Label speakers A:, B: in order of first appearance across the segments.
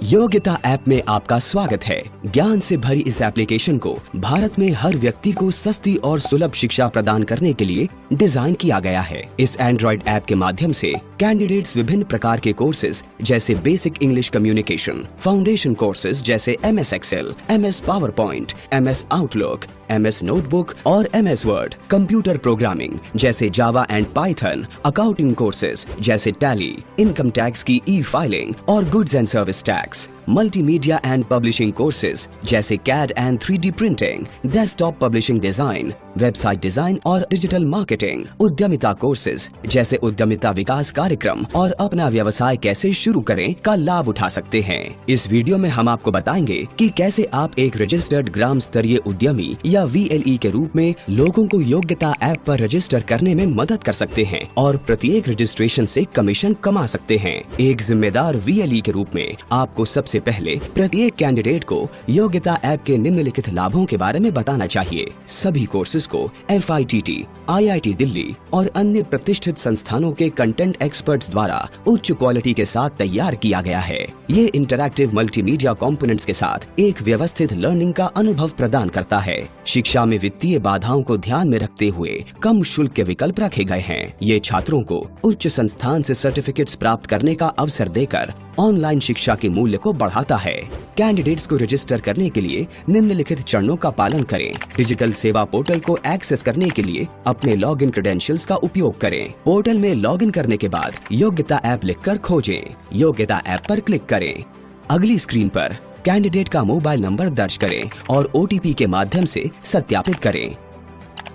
A: योग्यता ऐप में आपका स्वागत है। ज्ञान से भरी इस एप्लीकेशन को भारत में हर व्यक्ति को सस्ती और सुलभ शिक्षा प्रदान करने के लिए डिजाइन किया गया है। इस एंड्रॉइड ऐप के माध्यम से कैंडिडेट्स विभिन्न प्रकार के कोर्सेज जैसे basic English communication, foundation courses जैसे MS Excel, MS PowerPoint, MS Outlook, MS notebook और MS वर्ड, कंप्यूटर प्रोग्रामिंग जैसे Java and Python, accounting courses जैसे टैली, इनकम टैक्स की ई-फाइलिंग और goods and service tax, multimedia and publishing courses जैसे CAD and 3D printing, desktop publishing design, website design और digital marketing, उद्यमिता courses जैसे उद्यमिता विकास कार्यक्रम और अपना व्यवसाय कैसे शुरू करें का लाभ उठा सकते हैं। इस वीडियो में हम आपको बताएंगे कि कैसे आप एक रजिस्टर्ड ग्राम स्तरीय उद्यमी या VLE के रूप में लोगों को योग्यता ऐप पर रजिस्टर करने में मदद कर सकते हैं और प्रत्येक रजिस्ट्रेशन से कमीशन कमा सकते हैं। एक जिम्मेदार VLE के रूप में आपको सबसे पहले प्रत्येक कैंडिडेट को योग्यता ऐप के निम्नलिखित लाभों के बारे में बताना चाहिए। सभी कोर्सेज को FITT, IIT दिल्ली और अन्य प्रतिष्ठित संस्थानों के कंटेंट एक्सपर्ट्स द्वारा उच्च क्वालिटी के साथ तैयार किया गया है। ये इंटरैक्टिव मल्टीमीडिया कंपोनेंट्स के साथ एक व्यवस्थित लर्निंग का अनुभव प्रदान करता है। शिक्षा में वित्तीय बाधाओं को ध्यान में रखते हुए कम शुल्क के विकल्प रखे गए हैं। ये छात्रों को उच्च संस्थान से सर्टिफिकेट्स प्राप्त करने का अवसर देकर ऑनलाइन शिक्षा के मूल्य को बढ़ाता है। कैंडिडेट्स को रजिस्टर करने के लिए निम्नलिखित चरणों का पालन करें। डिजिटल सेवा पोर्टल को एक्सेस करने के लिए अपने लॉगिन क्रेडेंशियल्स का उपयोग करें। पोर्टल में लॉगिन करने के बाद योग्यता ऐप लिखकर खोजें। योग्यता ऐप पर क्लिक करें। अगली स्क्रीन पर कैंडिडेट का मोबाइल नंबर दर्ज करें और OTP के माध्यम से सत्यापित करें।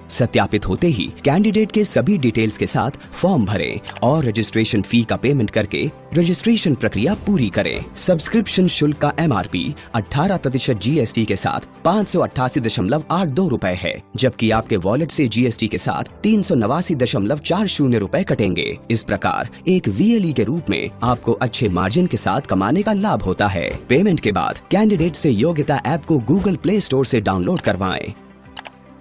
A: सत्यापित होते ही कैंडिडेट के सभी डिटेल्स के साथ फॉर्म भरें और रजिस्ट्रेशन फी का पेमेंट करके रजिस्ट्रेशन प्रक्रिया पूरी करें। सब्सक्रिप्शन शुल्क का MRP 18% GST के साथ 588.82 रुपए है, जबकि आपके वॉलेट से GST के साथ 389.40 रुपए कटेंगे। इस प्रकार एक VLE के रूप में आपको अच्छे मार्जिन के साथ कमाने का लाभ होता है। पेमेंट के बाद कैंडिडेट से योग्यता ऐप को Google Play स्टोर से डाउनलोड करवाएं।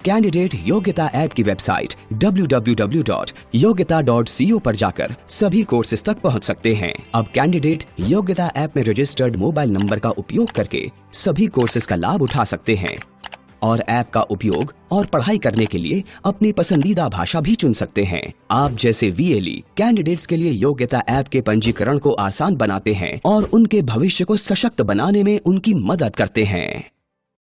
A: कैंडिडेट योग्यता ऐप की वेबसाइट www.yogyata.co पर जाकर सभी कोर्सेज तक पहुंच सकते हैं। अब कैंडिडेट योग्यता ऐप में रजिस्टर्ड मोबाइल नंबर का उपयोग करके सभी कोर्सेज का लाभ उठा सकते हैं और ऐप का उपयोग और पढ़ाई करने के लिए अपनी पसंदीदा भाषा भी चुन सकते हैं। आप जैसे VLE कैंडिडेट्स के लिए योग्यता ऐप के पंजीकरण को आसान बनाते हैं और उनके भविष्य को सशक्त बनाने में उनकी मदद करते हैं।